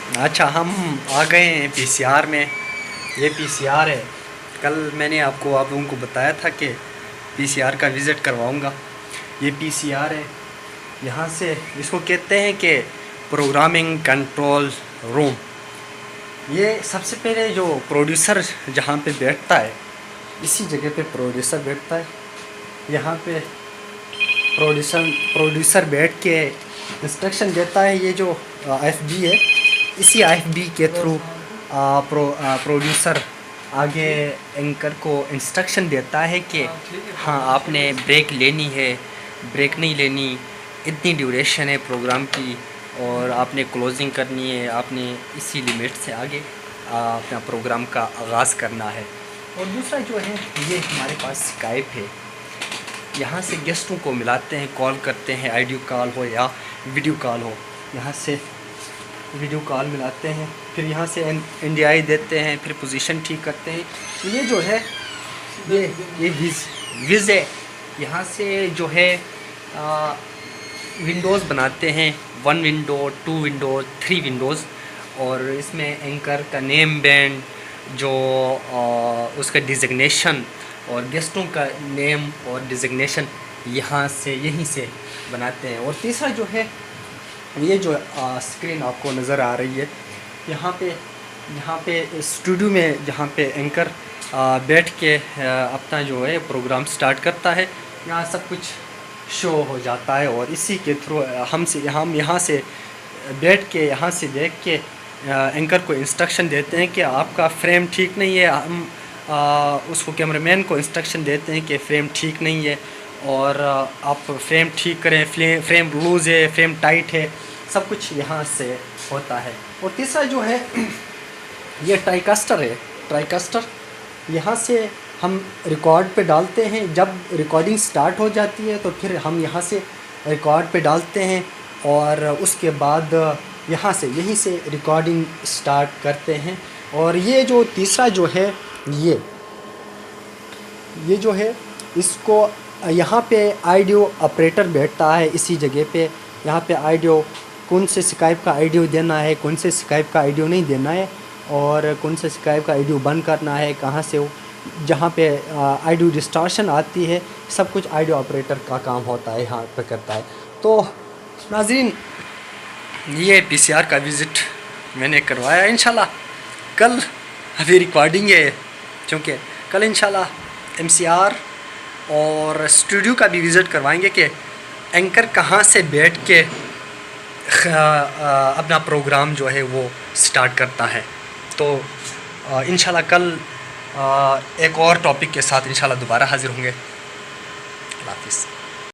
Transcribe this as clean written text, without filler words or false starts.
अच्छा, हम आ गए हैं पीसीआर में। ये पीसीआर है। कल मैंने आपको आप लोगों को बताया था कि पीसीआर का विज़िट करवाऊंगा। ये पीसीआर है। यहाँ से इसको कहते हैं कि प्रोग्रामिंग कंट्रोल रूम। ये सबसे पहले जो प्रोड्यूसर जहाँ पे बैठता है, इसी जगह पे प्रोड्यूसर बैठता है। यहाँ पे प्रोड्यूसर प्रोड्यूसर बैठ के इंस्ट्रक्शन देता है। ये जो एफबी है, इसी एफबी के थ्रू प्रोड्यूसर आगे एंकर को इंस्ट्रक्शन देता है कि हाँ, आपने ब्रेक लेनी है, ब्रेक नहीं लेनी, इतनी ड्यूरेशन है प्रोग्राम की और आपने क्लोजिंग करनी है, आपने इसी लिमिट से आगे अपना प्रोग्राम का आगाज़ करना है। और दूसरा जो है, ये हमारे पास स्काइप है। यहाँ से गेस्टों को मिलाते हैं, कॉल करते हैं, ऑडियो कॉल हो या वीडियो कॉल हो। यहाँ से वीडियो कॉल मिलाते हैं, फिर यहाँ से NDI देते हैं, फिर पोजीशन ठीक करते हैं। ये जो है ये विज़ है। यहाँ से जो है विंडोज़ बनाते हैं, 1 विंडो, 2 विंडो, 3 विंडोज़। और इसमें एंकर का नेम बैंड, जो उसका डिज़िग्नेशन और गेस्टों का नेम और डिज़िग्नेशन यहीं से बनाते हैं। और तीसरा जो है, ये जो स्क्रीन आपको नज़र आ रही है, यहाँ पे स्टूडियो में जहाँ पे एंकर बैठ के अपना जो है प्रोग्राम स्टार्ट करता है, यहाँ सब कुछ शो हो जाता है। और इसी के थ्रू हम यहाँ से बैठ के, यहाँ से देख के एंकर को इंस्ट्रक्शन देते हैं कि आपका फ्रेम ठीक नहीं है। हम उसको कैमरामैन को इंस्ट्रक्शन देते हैं कि फ्रेम ठीक नहीं है और आप फ्रेम ठीक करें, फ्रेम लूज़ है, फ्रेम टाइट है, सब कुछ यहाँ से होता है। और तीसरा जो है, ये ट्राइकास्टर है। ट्राइकास्टर यहाँ से हम रिकॉर्ड पे डालते हैं। जब रिकॉर्डिंग स्टार्ट हो जाती है तो फिर हम यहाँ से रिकॉर्ड पे डालते हैं और उसके बाद यहीं से रिकॉर्डिंग स्टार्ट करते हैं। और ये जो तीसरा जो है, ये जो है, इसको यहाँ पे ऑडियो ऑपरेटर बैठता है इसी जगह पे। यहाँ पे ऑडियो, कौन से स्काइप का ऑडियो देना है, कौन से स्काइप का ऑडियो नहीं देना है, और कौन से स्काइप का ऑडियो बंद करना है, कहाँ से वो जहाँ पे ऑडियो डिस्टॉर्शन आती है, सब कुछ ऑडियो ऑपरेटर का काम होता है, यहाँ पे करता है। तो नाज़रीन, ये पीसीआर का विज़िट मैंने करवाया। इंशाल्लाह कल अभी रिकॉर्डिंग है, क्योंकि कल इंशाल्लाह MCR और स्टूडियो का भी विज़िट करवाएंगे कि एंकर कहाँ से बैठ के अपना प्रोग्राम जो है वो स्टार्ट करता है। तो इंशाल्लाह कल एक और टॉपिक के साथ इंशाल्लाह दोबारा हाज़िर होंगे। अल्लाह हाफ़िज़।